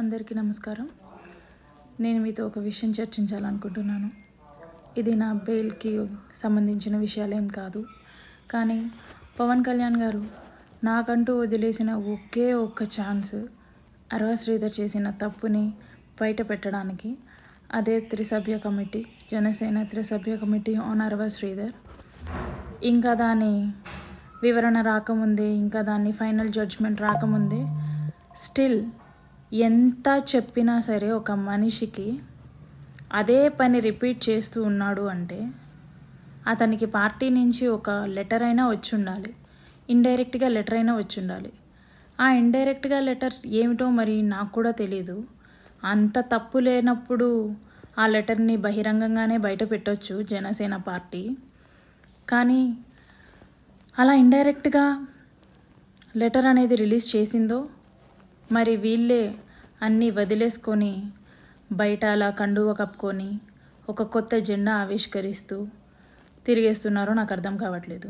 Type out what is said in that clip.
అందరికీ నమస్కారం. నేను మీతో ఒక విషయం చర్చించాలనుకుంటున్నాను. ఇది నా బెయిల్కి సంబంధించిన విషయాలేం కాదు. కానీ పవన్ కళ్యాణ్ గారు నాకంటూ వదిలేసిన ఒకే ఒక్క ఛాన్స్ అరవ శ్రీధర్ చేసిన తప్పుని బయట పెట్టడానికి. అదే త్రిసభ్య కమిటీ, జనసేన త్రిసభ్య కమిటీ ఆన్ అరవ శ్రీధర్. ఇంకా దాని వివరణ రాకముందే, ఇంకా దాని ఫైనల్ జడ్జ్మెంట్ రాకముందే స్టిల్ ఎంత చెప్పినా సరే ఒక మనిషికి అదే పని రిపీట్ చేస్తూ ఉన్నాడు అంటే అతనికి పార్టీ నుంచి ఒక లెటర్ అయినా వచ్చి ఉండాలి, ఇండైరెక్ట్గా లెటర్ అయినా వచ్చి ఉండాలి. ఆ ఇండైరెక్ట్గా లెటర్ ఏమిటో మరి నాకు కూడా తెలీదు. అంత తప్పు లేనప్పుడు ఆ లెటర్ని బహిరంగంగానే బయట పెట్టొచ్చు జనసేన పార్టీ. కానీ అలా ఇండైరెక్ట్గా లెటర్ అనేది రిలీజ్ చేసిందో మరి వీళ్ళే అన్నీ వదిలేసుకొని బయట అలా కండువ కప్పుకొని ఒక కొత్త జెండా ఆవిష్కరిస్తూ తిరిగేస్తున్నారో నాకు అర్థం కావట్లేదు.